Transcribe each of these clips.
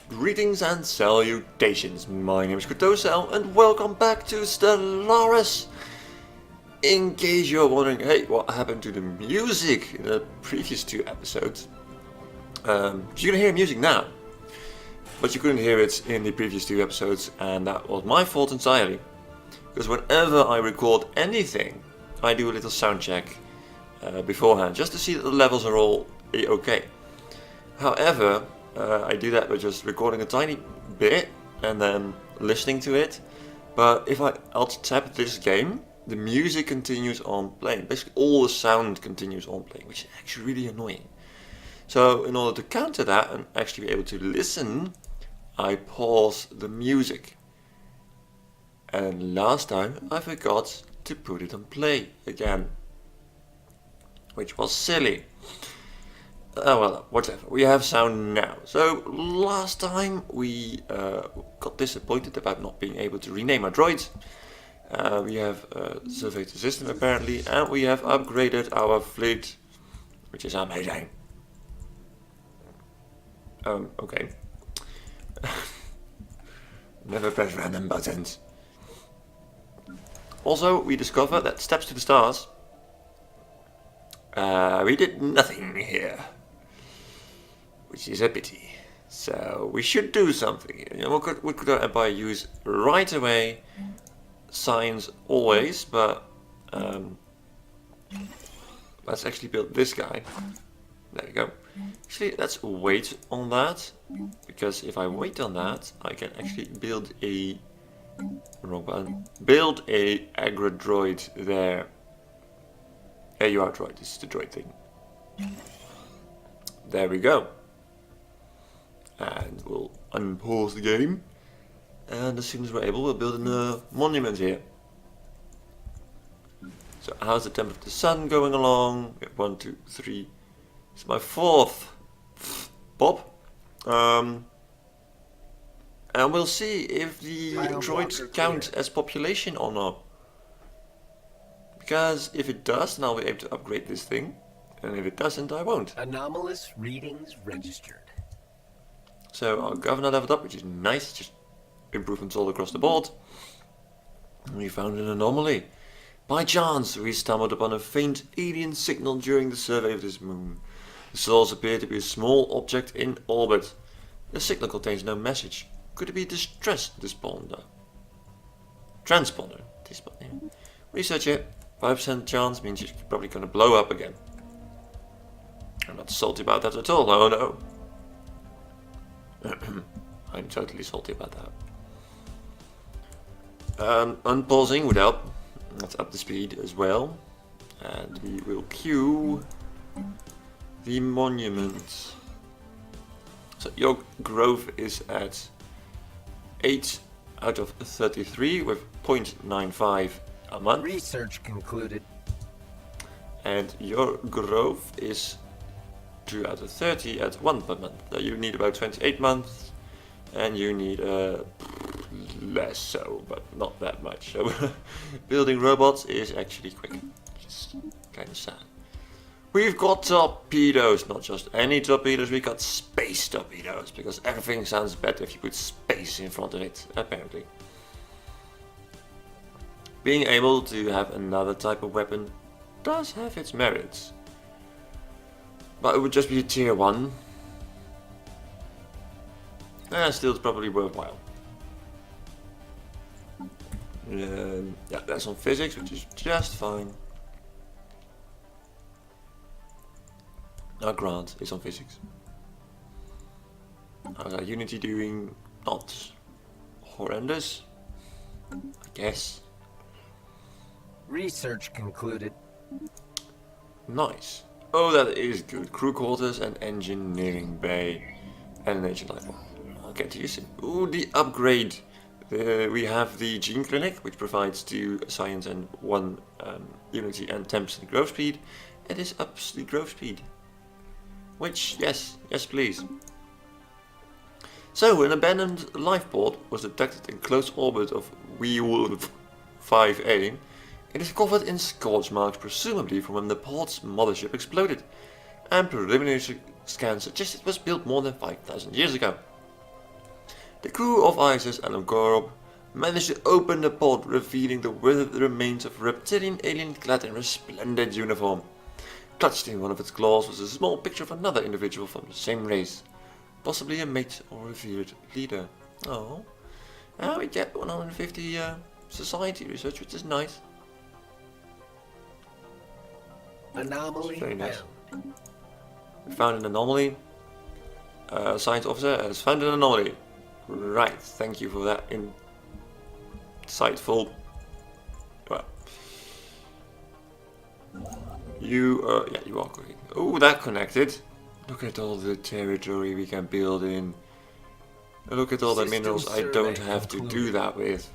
Greetings and salutations, my name is Kartosael and welcome back to Stellaris. In case you're wondering, hey, what happened to the music in the previous two episodes? You can hear music now, but you couldn't hear it in the previous two episodes, and that was my fault entirely. Because whenever I record anything, I do a little sound check beforehand, just to see that the levels are all okay. However, I do that by just recording a tiny bit and then listening to it. But if I alt tab this game, the music continues on playing. Basically all the sound continues on playing, which is actually really annoying. So in order to counter that and actually be able to listen, I pause the music. And last time I forgot to put it on play again, which was silly. Oh well, whatever. We have sound now. So last time we got disappointed about not being able to rename our droids. We have surveyed the system apparently, and we have upgraded our fleet, which is amazing. Okay. Never press random buttons. Also, we discovered that steps to the stars. We did nothing here, which is a pity. So we should do something here. You know, what could our empire use right away? Science always, but let's actually build this guy. There we go. Actually, let's wait on that, because if I wait on that, I can actually build a wrong button. Build a aggro droid there. There you are, droid. This is the droid thing. There we go. And we'll unpause the game. And as soon as we're able, we'll build a monument here. So how's the temp of the sun going along? We have 1, 2, 3. It's my fourth Bob. And we'll see if the droids count as population or not. Because if it does, then I'll be able to upgrade this thing. And if it doesn't, I won't. Anomalous readings registered. So our governor leveled up, which is nice. Just improvements all across the board. And we found an anomaly. By chance, we stumbled upon a faint alien signal during the survey of this moon. The source appeared to be a small object in orbit. The signal contains no message. Could it be a distress transponder? Research it. 5% chance means you're probably going to blow up again. I'm not salty about that at all. No, no. I'm totally salty about that. Unpausing would help. Let's up the speed as well. And we will queue the monument. So your growth is at 8 out of 33 with 0.95 a month. Research concluded. And your growth is 2 out of 30 at 1 per month. So you need about 28 months, and you need less so, but not that much. So building robots is actually quick, which is kind of sad. We've got torpedoes, not just any torpedoes, we got space torpedoes, because everything sounds better if you put space in front of it, apparently. Being able to have another type of weapon does have its merits. But it would just be a tier 1. Still it's probably worthwhile. Yeah, that's on physics, which is just fine. Our grant is on physics. How's our Unity doing? Not horrendous, I guess. Research concluded. Nice. Oh, that is good. Crew quarters and engineering bay. And an engine light bulb. I'll get to you soon. Ooh, the upgrade. We have the gene clinic, which provides 2 science and 1 Unity and 10% growth speed. It is ups the growth speed. Which, yes, please. So, an abandoned lifeport was detected in close orbit of Wolf 5A. It is covered in scorch marks, presumably from when the port's mothership exploded, and preliminary scans suggest it was built more than 5,000 years ago. The crew of ISS Alan managed to open the pod, revealing the withered remains of a reptilian alien clad in resplendent uniform. Clutched in one of its claws was a small picture of another individual from the same race, possibly a mate or revered leader. Oh, we get 150 society research, which is nice. Anomaly Very nice. found. We found an anomaly. Science officer has found an anomaly. Right, thank you for that insightful. Well, you are correct. Oh, that connected. Look at all the territory we can build in. Look at all the System minerals I don't survey have to do concluded. that with.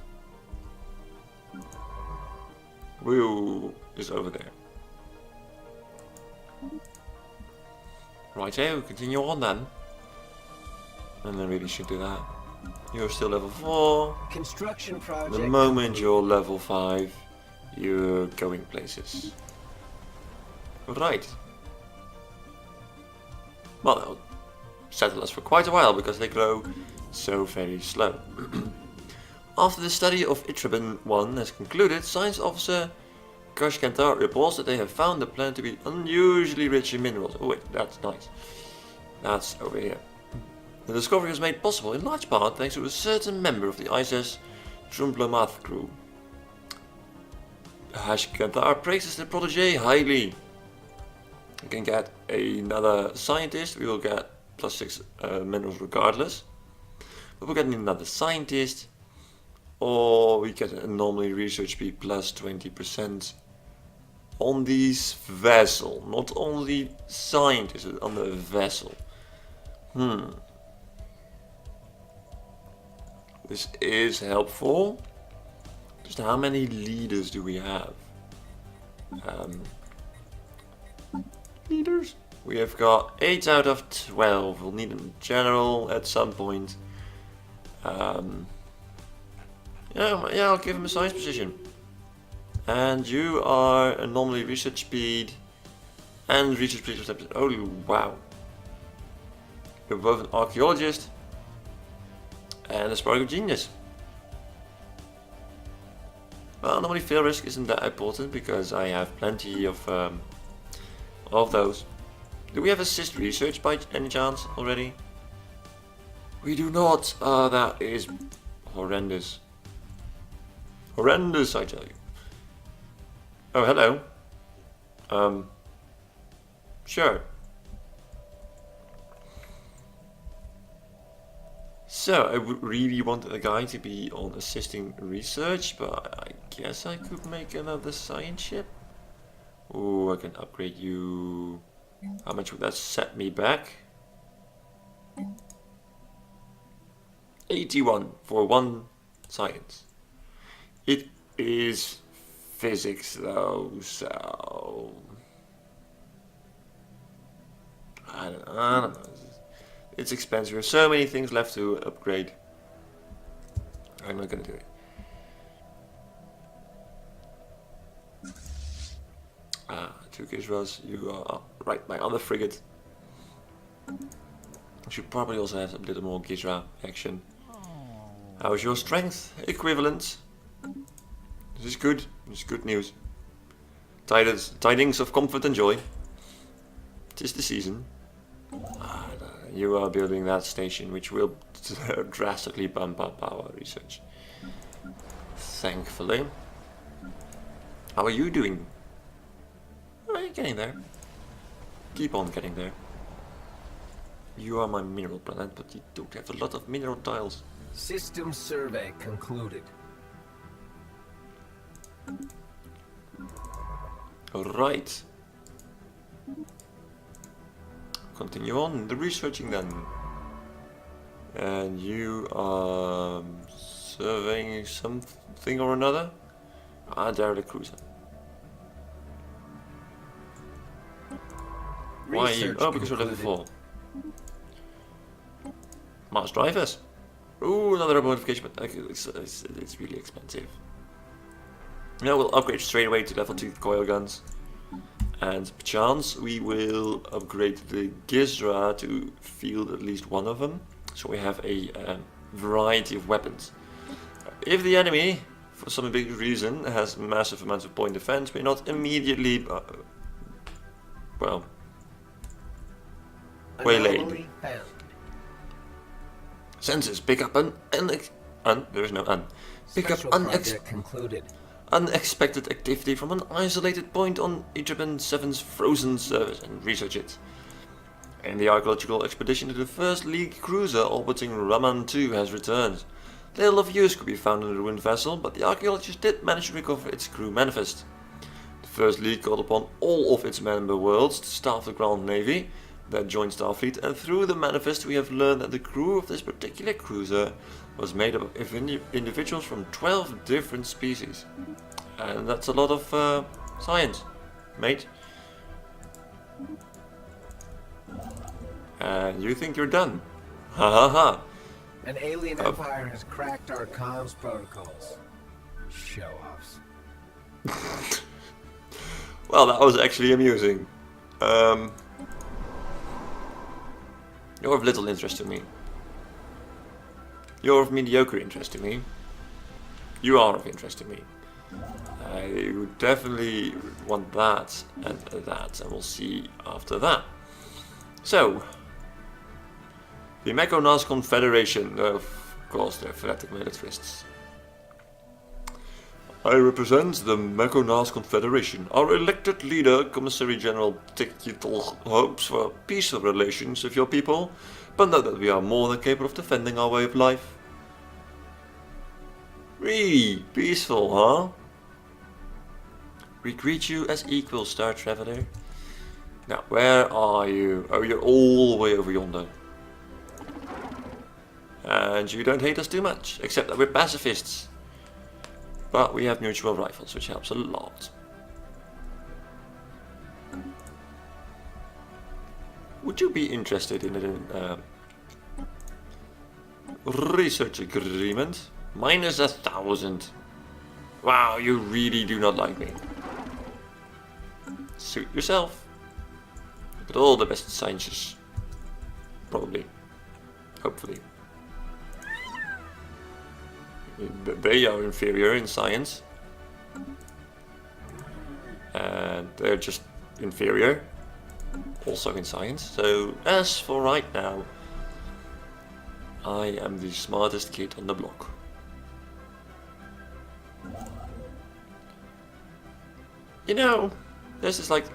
Woo is over there. Righto, continue on then. And I really should do that. You're still level 4. Construction project. The moment complete. you're level 5, you're going places. Right. Well, they'll settle us for quite a while because they grow so very slow. After the study of Crwban 1 has concluded, Science Officer Kartosael reports that they have found the planet to be unusually rich in minerals. Oh wait, that's nice. That's over here. The discovery was made possible in large part thanks to a certain member of the ISS Crwban crew. Kartosael praises the protege highly. We can get another scientist, we will get +6 minerals regardless. But we're getting another scientist, or we get an anomaly research speed +20% on this vessel. Not on the scientist, but on the vessel. This is helpful. Just how many leaders do we have? Leaders? We have got 8 out of 12. We'll need a general at some point. Yeah, I'll give him a science position. And you are anomaly research speed and research speed. Oh wow! You're both an archaeologist and a spark of genius. Well, anomaly fail risk isn't that important because I have plenty of those. Do we have assist research by any chance already? We do not. That is horrendous. Horrendous, I tell you. Oh, hello. Sure. So, I would really want a guy to be on assisting research, but I guess I could make another science ship. Oh, I can upgrade you. How much would that set me back? 81 for 1 science. It is physics though, so I don't know. It's expensive. There's so many things left to upgrade. I'm not gonna do it. 2 Gizros, you are right by on the frigate. I should probably also have a little more Gizra action. How is your strength equivalent? This is good. This is good news. Tidings of comfort and joy. 'Tis the season. You are building that station, which will drastically bump up our research. Thankfully. How are you doing? Oh, you're getting there. Keep on getting there. You are my mineral planet, but you don't have a lot of mineral tiles. System survey concluded. Alright. Continue on the researching then. And you are surveying something or another? There the cruiser. Why are you? Research Oh, because you're level 4. Mars drivers. Ooh, another modification, but it's really expensive. Now we'll upgrade straight away to level 2 coil guns. And perchance we will upgrade the Gizra to field at least one of them. So we have a variety of weapons. If the enemy, for some big reason, has massive amounts of point defense, we're not immediately, well, waylaid. Anomaly found. Sensors pick up there is no pick up Special project concluded. unexpected activity from an isolated point on Crwban 7's frozen surface and research it. And the archaeological expedition to the first League cruiser orbiting Raman 2 has returned. Little of use could be found in the ruined vessel, but the archaeologists did manage to recover its crew manifest. The First League called upon all of its member worlds to staff the Grand Navy, that joint Starfleet, and through the manifest we have learned that the crew of this particular cruiser was made up of individuals from 12 different species. And that's a lot of science, mate. And you think you're done? Ha ha ha. An alien empire has cracked our comms protocols. Show-offs. Well, that was actually amusing. You're of little interest to me. You're of mediocre interest to me. You are of interest to me. I would definitely want that, and we'll see after that. So, the Mechonas Federation, of course, they're phonetic militarists. I represent the Mechonas Confederation. Our elected leader, Commissary General Tikital, hopes for peaceful relations with your people, but know that we are more than capable of defending our way of life. Really peaceful, huh? We greet you as equals, Star Traveler. Now, where are you? Oh, you're all the way over yonder. And you don't hate us too much, except that we're pacifists. But we have mutual rifles, which helps a lot. Would you be interested in a research agreement? Minus 1,000. Wow, you really do not like me. Suit yourself. But all the best sciences. Probably. Hopefully. They are inferior in science. And they're just inferior. Also in science. So, as for right now, I am the smartest kid on the block. You know, there's this like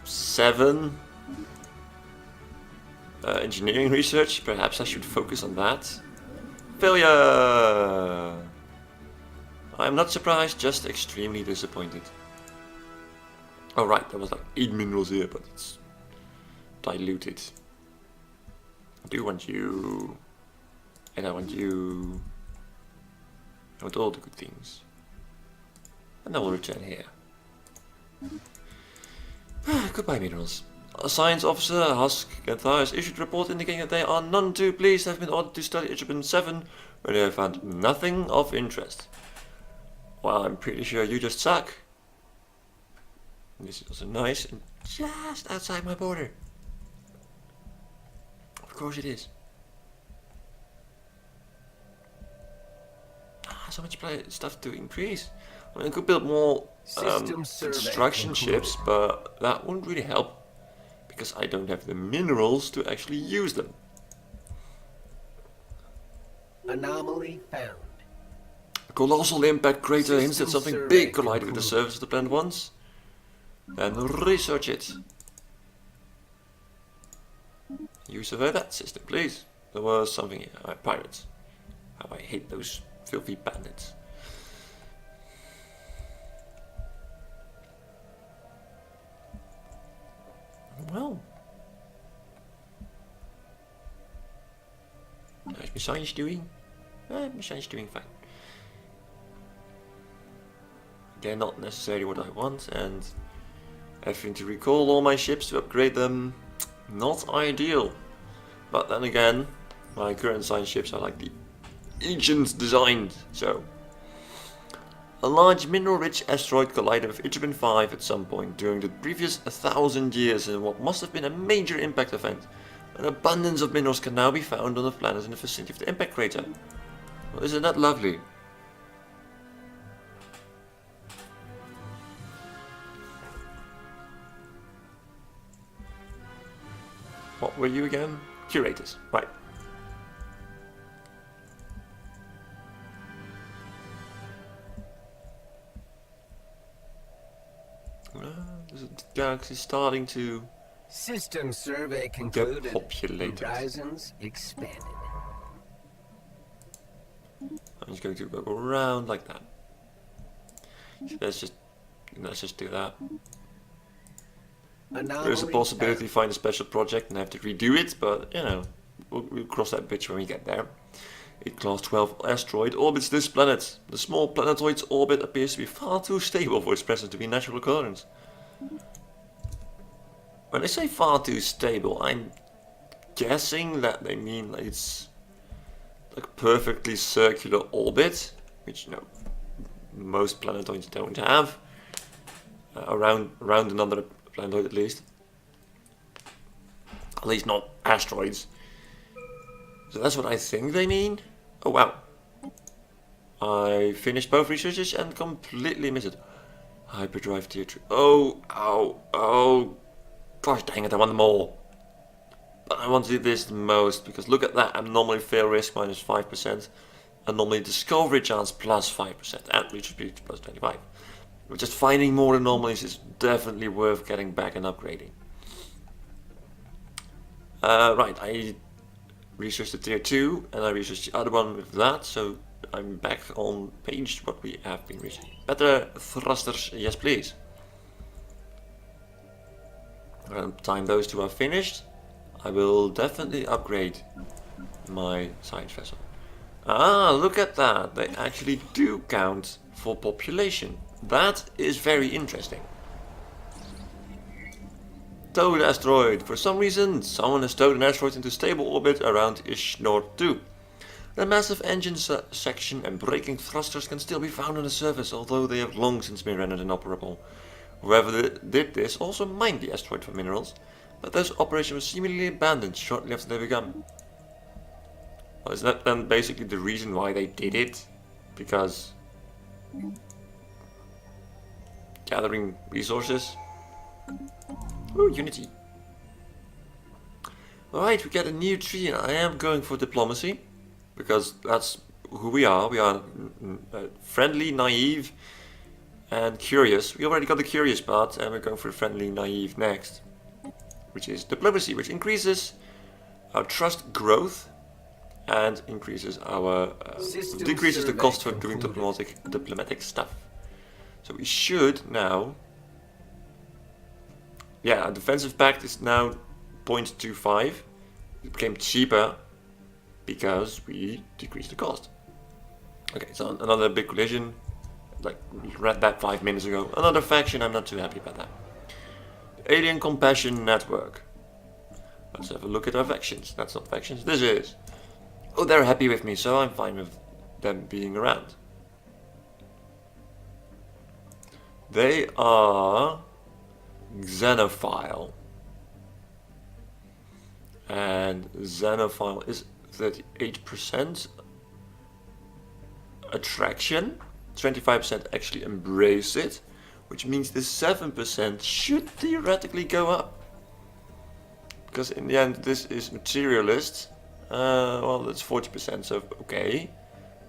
7 engineering research. Perhaps I should focus on that. Failure! I'm not surprised, just extremely disappointed. Oh right, there was like 8 minerals here, but it's diluted. I do want you. And I want you. I want all the good things. And I will return here. Goodbye, minerals. A science officer, Husk Gathar, has issued a report indicating that they are none too pleased to have been ordered to study Crwban 7, where they have found nothing of interest. Well, I'm pretty sure you just suck. This is also nice and just outside my border. Of course it is. So much stuff to increase. I mean, I could build more construction ships, but that wouldn't really help. Because I don't have the minerals to actually use them. Anomaly found. A colossal impact crater hints that something big collided with the surface of the planet once. Then research it. You survey that system, please. There was something here. Pirates. How I hate those filthy bandits. Well, how's my science doing? My science doing fine. They're not necessarily what I want, and having to recall all my ships to upgrade them, not ideal. But then again, my current science ships are like the ancient designed, so. A large mineral-rich asteroid collided with Crwban 5 at some point during the previous 1,000 years in what must have been a major impact event. An abundance of minerals can now be found on the planet in the vicinity of the impact crater. Well, isn't that lovely? What were you again? Curators, right. The galaxy is starting to System survey get concluded. populated. Horizons expanded. I'm just going to go around like that. So let's just do that. There's a possibility to find a special project and have to redo it, but you know, we'll cross that bridge when we get there. A Class 12 asteroid orbits this planet. The small planetoid's orbit appears to be far too stable for its presence to be a natural occurrence. When they say far too stable, I'm guessing that they mean like it's like a perfectly circular orbit, which you know most planetoids don't have. Around another planetoid at least. At least not asteroids. So that's what I think they mean. Oh wow. I finished both researches and completely missed it. Hyperdrive tier 2. Oh. Gosh dang it, I want them all. But I want to do this the most because look at that. I'm normally fail risk minus 5%. And normally discovery chance plus 5%. And reach speed plus 25. Just finding more anomalies is definitely worth getting back and upgrading. Right, I researched the tier 2 and I researched the other one with that, so I'm back on page what we have been researching. Better thrusters, yes please. Time those two are finished, I will definitely upgrade my science vessel. Ah, look at that, they actually do count for population. That is very interesting. Towed asteroid. For some reason, someone has towed an asteroid into stable orbit around Ishnor 2. The massive engine section and braking thrusters can still be found on the surface, although they have long since been rendered inoperable. Whoever did this also mined the asteroid for minerals, but this operation was seemingly abandoned shortly after they began. Well, is that then basically the reason why they did it? Because gathering resources. Ooh, Unity. Alright, we get a new tree and I am going for diplomacy. Because that's who we are. We are friendly, naive, and curious. We already got the curious part and we're going for the friendly, naive next. Which is diplomacy, which increases our trust growth and increases our decreases the cost for doing diplomatic stuff. So we should now, yeah, our defensive pact is now 0.25. It became cheaper because we decreased the cost. Okay, so another big collision, like read that 5 minutes ago. Another faction, I'm not too happy about that. The Alien Compassion Network. Let's have a look at our factions. That's not factions, this is. Oh, they're happy with me, so I'm fine with them being around. They are Xenophile. And Xenophile is 38% attraction. 25% actually embrace it. Which means the 7% should theoretically go up. Because in the end this is materialist. Well, that's 40%, so okay.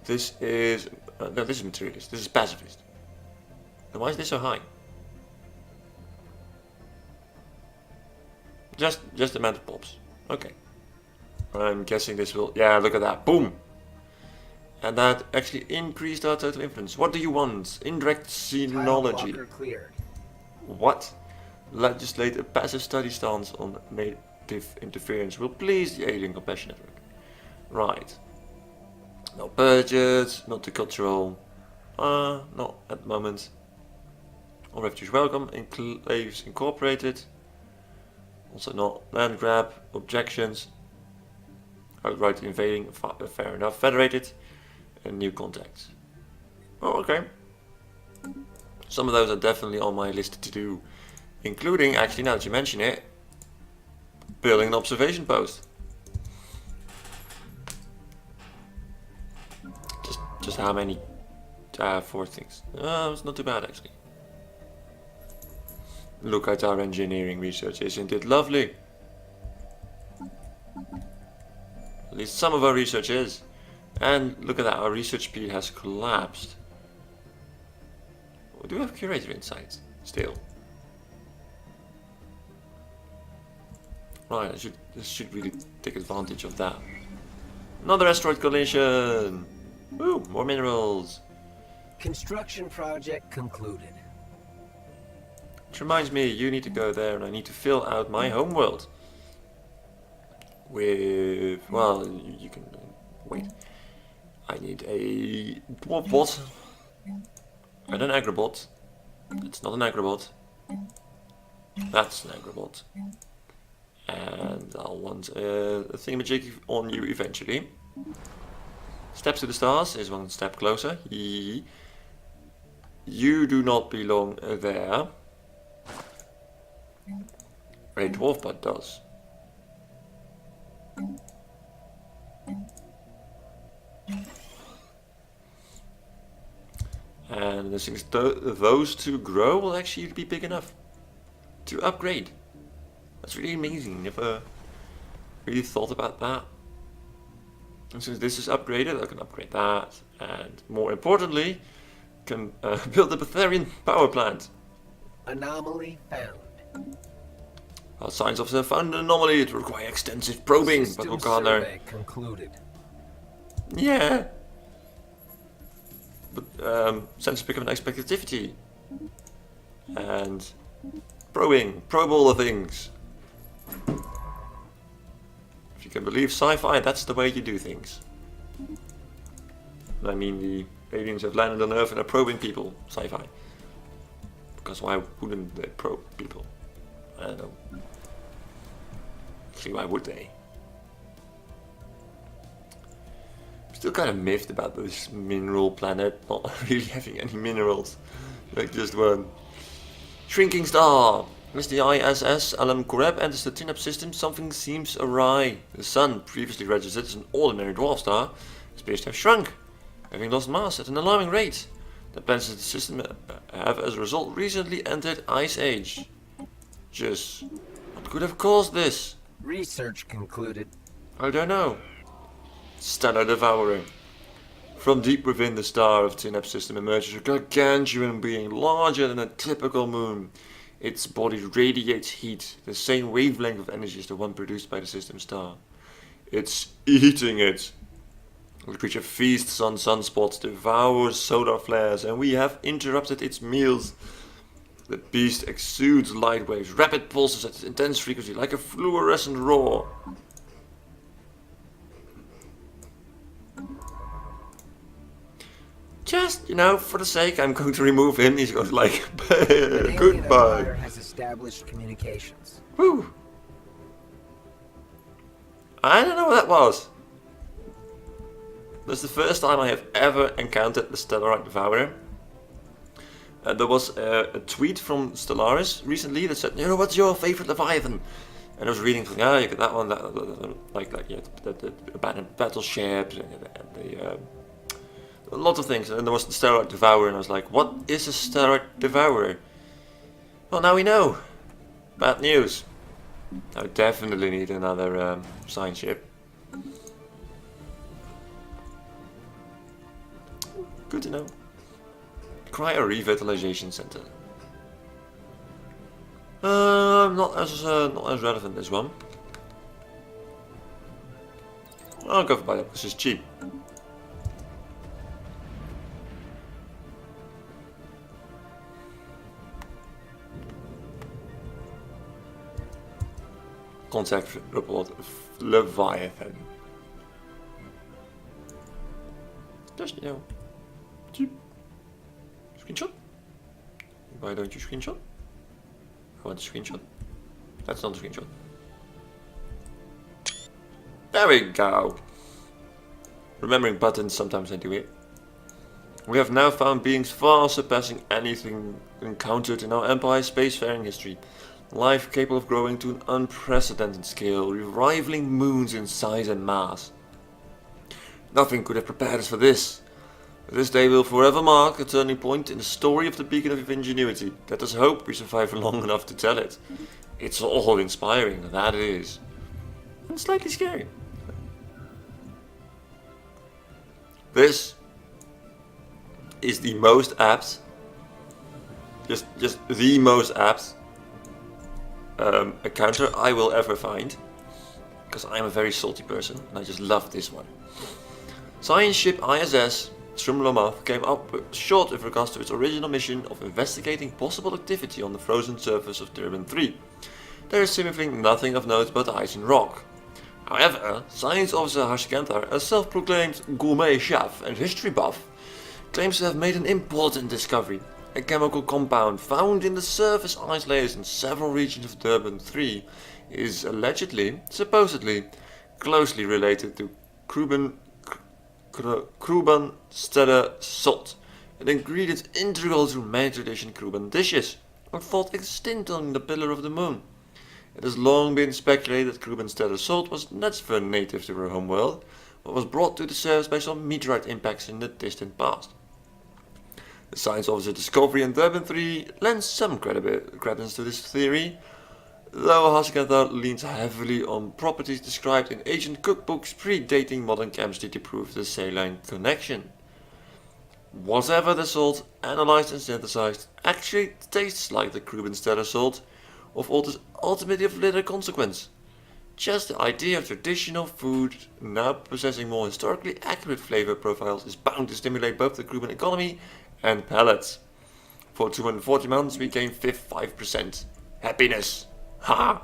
This is... no, this is materialist. This is pacifist. Then why is this so high? Just the amount of pops. Okay. I'm guessing this will... yeah, look at that. Boom! And that actually increased our total influence. What do you want? Indirect xenology. What? Legislate a passive study stance on native interference will please the Alien Compassion Network. Right. No budget, not the cultural. Not at the moment. All refugees welcome. Enclaves incorporated. Also not land grab. Objections. Outright invading. Fair enough. Federated. And new contacts. Oh, okay. Some of those are definitely on my list to do. Including, actually now that you mention it, building an observation post. Just how many? 4 things. It's not too bad actually. Look at our engineering research, isn't it lovely? At least some of our research is. And look at that, our research speed has collapsed. Do we have curator insights? Still. Right, I should really take advantage of that. Another asteroid collision! Ooh, more minerals! Construction project concluded. Which reminds me, you need to go there and I need to fill out my homeworld. With, well, you can, wait. I need a dwarf bot. And an agrobot. It's not an agrobot. That's an agrobot. And I'll want a thingamajig on you eventually. Steps to the stars is one step closer. You do not belong there. A dwarf bot does. And as things those two grow will actually be big enough to upgrade. That's really amazing. Never really thought about that. And since this is upgraded, I can upgrade that, and more importantly, can build a Betharian power plant. Anomaly found. Well, science officer found an anomaly. It will require extensive probing, but we'll go on there. Concluded. Yeah. But sensors pick up unexpected activity. And probing. Probe all the things. If you can believe sci-fi, that's the way you do things. I mean, the aliens have landed on Earth and are probing people. Sci-fi. Because why wouldn't they probe people? I don't know. Actually, why would they? I'm still kind of miffed about this mineral planet not really having any minerals. Like just one. Shrinking star! As the ISS Crwban enters the TNAP system, something seems awry. The Sun, previously registered as an ordinary dwarf star, appears to have shrunk, having lost mass at an alarming rate. The planets in the system have, as a result, recently entered Ice Age. Just what could have caused this? Research concluded. I don't know. Stellar Devourer. From deep within the star of TNAP system emerges a gargantuan being larger than a typical moon. Its body radiates heat, the same wavelength of energy as the one produced by the system star. It's eating it. The creature feasts on sunspots, devours solar flares, and we have interrupted its meals. The beast exudes light waves, rapid pulses at intense frequency, like a fluorescent roar. Just, you know, for the sake, I'm going to remove him. He's going to like, goodbye. Has established communications. Whew. I don't know what that was. That's the first time I have ever encountered the Stellaris Devourer. There was a tweet from Stellaris recently that said, you know, what's your favorite Leviathan? And I was reading, you get that one, the abandoned battleship, and a lot of things. And there was the Stellaris Devourer, and I was like, what is a Stellaris Devourer? Well, now we know. Bad news. I definitely need another science ship. Good to know. Cryo Revitalization Center. Not as relevant, this one. I'll go for buy that because it's cheap. Contact report Leviathan. Just, you know, cheap. Screenshot? Why don't you screenshot? I want a screenshot. That's not a screenshot. There we go. Remembering buttons, sometimes I do it. We have now found beings far surpassing anything encountered in our Empire's spacefaring history. Life capable of growing to an unprecedented scale, rivaling moons in size and mass. Nothing could have prepared us for this. This day will forever mark a turning point in the story of the beacon of ingenuity. Let us hope we survive long enough to tell it. It's all inspiring, that it is. And slightly scary. This is the most apt, just the most apt encounter I will ever find. Because I am a very salty person and I just love this one. Science ship ISS Strumlomath came up short with regards to its original mission of investigating possible activity on the frozen surface of Crwban 3. There is seemingly nothing of note but ice and rock. However, Science Officer Harshkanthar, a self-proclaimed gourmet chef and history buff, claims to have made an important discovery. A chemical compound found in the surface ice layers in several regions of Crwban 3 is allegedly, supposedly, closely related to Crwban Stellaris salt, an ingredient integral to many traditional Crwban dishes, or thought extinct on the Pillar of the Moon. It has long been speculated that Crwban Stellaris salt was never native to our homeworld, but was brought to the surface based on meteorite impacts in the distant past. The Science Officer's discovery in Crwban 3 lends some credence to this theory, though Harshkanthar leans heavily on properties described in ancient cookbooks predating modern chemistry to prove the saline connection. Whatever the salt, analyzed and synthesized, actually tastes like the Crwban Stellaris salt, of ultimately of little consequence. Just the idea of traditional food now possessing more historically accurate flavor profiles is bound to stimulate both the Crwban economy and palates. For 240 months we gained 5%. Happiness! Ha!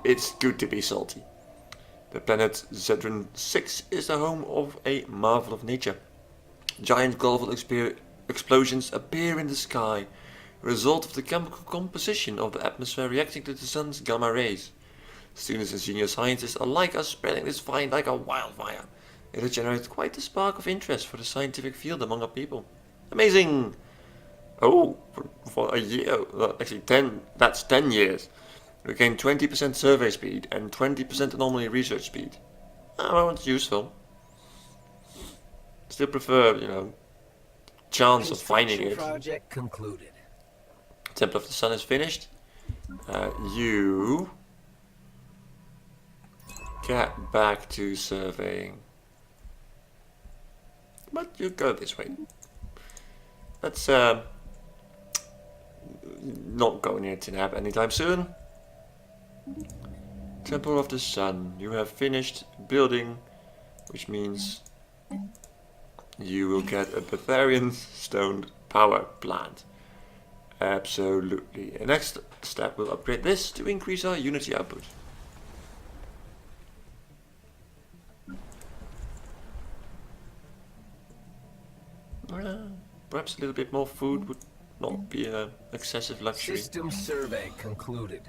It's good to be salty. The planet Zedran 6 is the home of a marvel of nature. Giant global explosions appear in the sky, a result of the chemical composition of the atmosphere reacting to the sun's gamma rays. Students and senior scientists alike are spreading this find like a wildfire. It has generated quite a spark of interest for the scientific field among our people. Amazing! Oh, for a year, actually that's 10 years. We gained 20% survey speed and 20% anomaly research speed. Well, it's useful. Still prefer, chance of finding it. Project concluded. Temple of the Sun is finished. You get back to surveying. But you go this way. Let's not go near Tinab anytime soon. Temple of the Sun. You have finished building, which means you will get a Bavarian stone power plant. Absolutely. The next step will upgrade this to increase our Unity output. Perhaps a little bit more food would not be an excessive luxury. System survey concluded.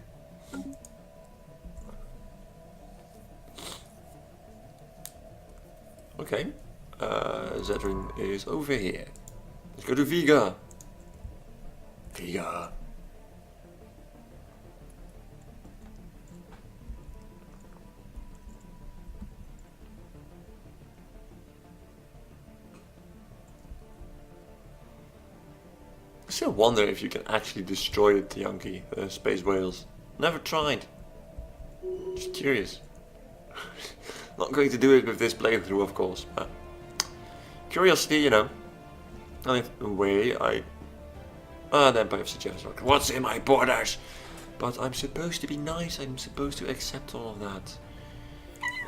Okay. Zedrin is over here. Let's go to Vega. Vega. I still wonder if you can actually destroy the Tianki, the space whales. Never tried. Just curious. Not going to do it with this playthrough, of course, but curiosity, Only way the Empire of Suggestion. What's in my borders? But I'm supposed to be nice. I'm supposed to accept all of that.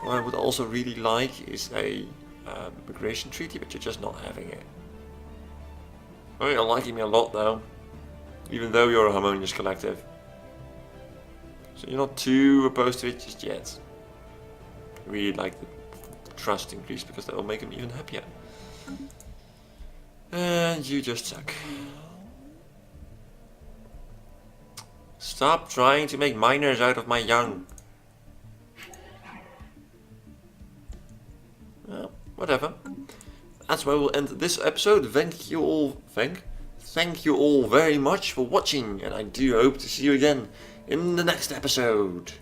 What I would also really like is a migration treaty, but you're just not having it. Oh, you're liking me a lot though, even though you're a harmonious collective. So you're not too opposed to it just yet. I really like the trust increase because that will make him even happier. And you just suck. Stop trying to make miners out of my young. Well, whatever. That's where we'll end this episode. Thank you all very much for watching, and I do hope to see you again in the next episode.